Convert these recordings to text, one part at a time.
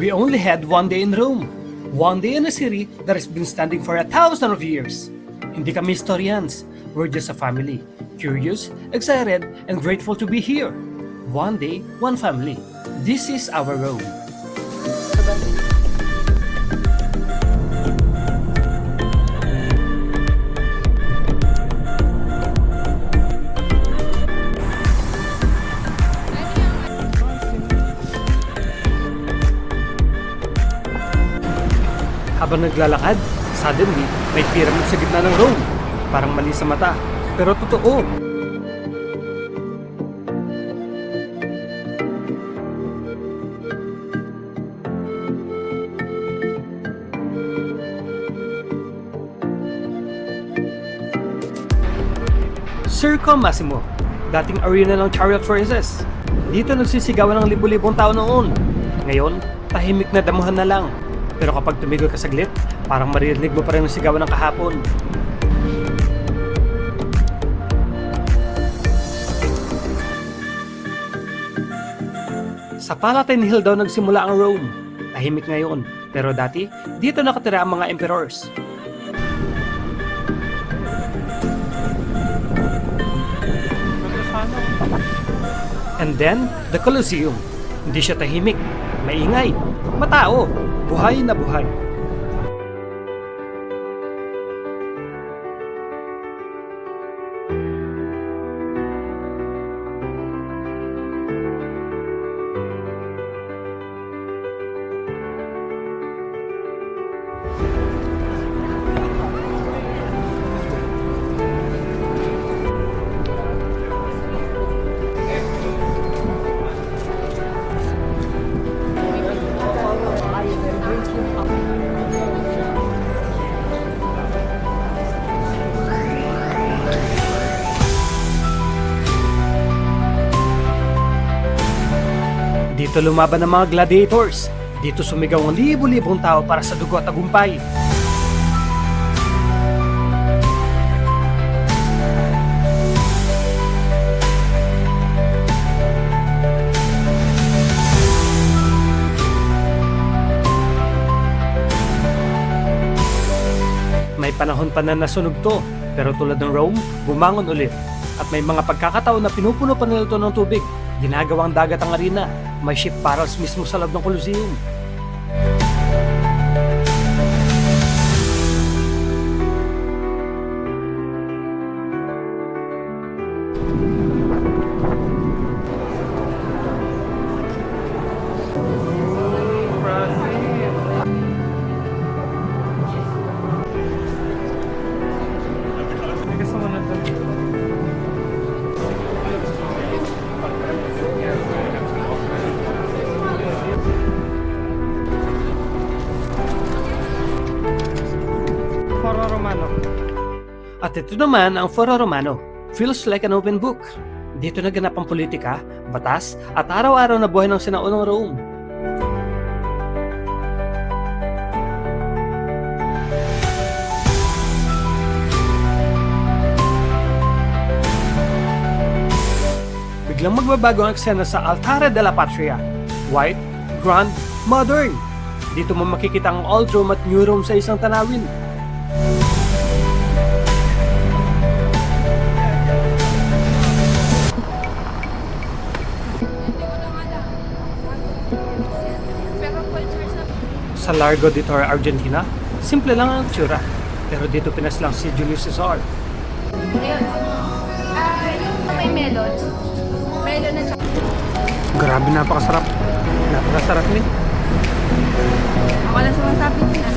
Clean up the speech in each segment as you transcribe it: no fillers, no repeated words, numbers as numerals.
We only had one day in Rome. One day in a city that has been standing for 1,000 of years. Hindi kami historians. We're just a family. Curious, excited, and grateful to be here. One day, one family. This is our Rome. Habang naglalakad, suddenly, may pyramid sa gitna ng Rome. Parang mali sa mata, pero totoo. Circo Massimo, dating arena ng chariot races. Dito nagsisigawan ng libu-libong tao noon. Ngayon, tahimik na damuhan na lang. Pero kapag tumigil ka saglit, parang maririnig mo pa rin ang sigawan ng kahapon. Sa Palatine Hill daw nagsimula ang Rome. Tahimik ngayon, pero dati, dito nakatira ang mga emperors. And then, the Colosseum. Hindi siya tahimik, maingay, matao, buhay na buhay. Dito lumaban ng mga gladiators. Dito sumigaw ang libo-libong tao para sa dugo at tagumpay. May panahon pa na nasunog to, pero tulad ng Rome, bumangon ulit. At may mga pagkakataon na pinupuno pa nila ito ng tubig. Ginagawang dagat ang arena. May ship barrels mismo sa loob ng Colosseum. Foro Romano. At ito naman ang Foro Romano. Feels like an open book. Dito naganap ang politika, batas, at araw-araw na buhay ng sinaunang Rome. Biglang magbabago ang eksena sa Altare della Patria. White, grand, modern. Dito mo makikita ang Old Rome at New Rome sa isang tanawin. Sa Largo de Torre Argentina, simple lang ang tsura. Pero dito pinaslang si Julius Caesar. Ayun. Yung may melon. Melon na siya. Grabe, napakasarap. Napakasarap din. Ako lang sumasabi niya.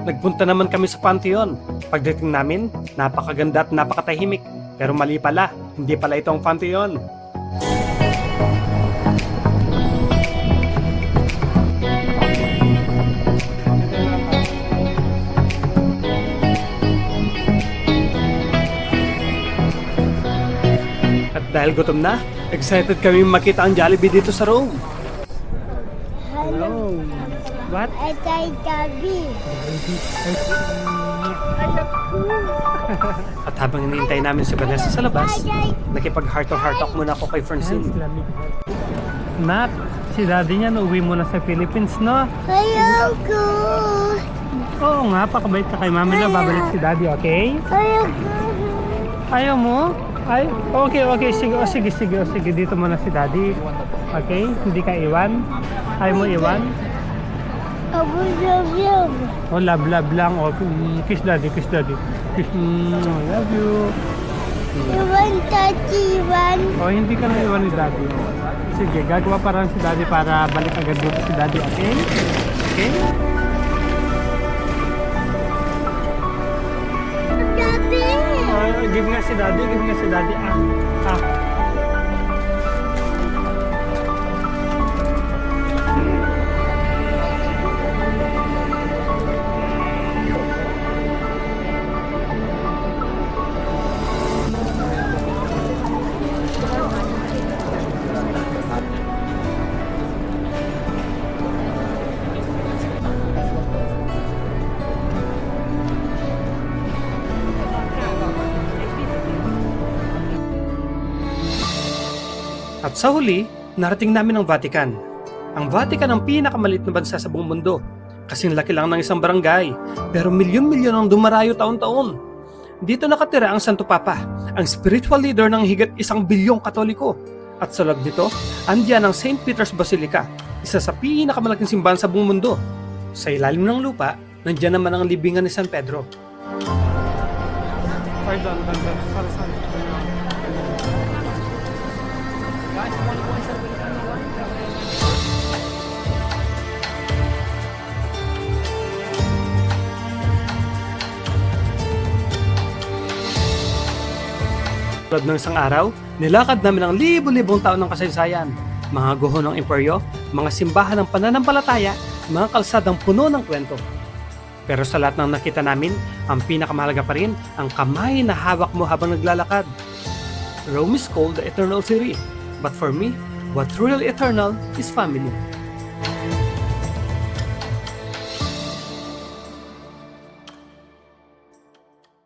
Nagpunta naman kami sa Pantheon. Pagdating namin, napakaganda at napakatahimik. Pero mali pala, hindi pala ito ang Pantheon. At dahil gutom na, excited kami makita ang Jollibee dito sa Rome. Hello. What? Ay, Gabi. At habang hinihintay namin si Vanessa sa labas, nakipag heart to heart talk muna ako kay Francine. Nak, si daddy niya uwi muna sa Philippines, no? Ayoko. Oo nga, pakabait ka kay mami na babalik si daddy, okay? Ayoko. Ayaw mo? Ay, okay, okay. Sige, sige. Dito muna si daddy. Okay? Hindi ka iwan? Ayaw mo iwan? Ako love. Oh, love lang. Oh, kiss daddy. Kiss, love you. Iwan tati iwan. Oh, hindi ka na iwan ni daddy. Sige, gagawa parang si daddy para balik agad dito si daddy, okay? Okay? Tati. Give nga si daddy. Ah. At sa huli, narating namin ang Vatican. Ang Vatican ang pinakamalit na bansa sa buong mundo. Kasing laki lang ng isang barangay, pero milyon-milyon ang dumarayo taon-taon. Dito nakatira ang Santo Papa, ang spiritual leader ng higit 1 bilyong Katoliko. At sa loob nito, andiyan ang St. Peter's Basilica, isa sa pinakamalaking simbahan sa buong mundo. Sa ilalim ng lupa, nandiyan naman ang libingan ni San Pedro. Pardon, para saan? Tulad ng isang araw, nilakad namin ang libo-libong taon ng kasaysayan. Mga guho ng imperyo, mga simbahan ng pananampalataya, mga kalsadang puno ng kwento. Pero sa lahat ng nakita namin, ang pinakamahalaga pa rin ang kamay na hawak mo habang naglalakad. Rome is called the Eternal City, but for me, what's really eternal is family.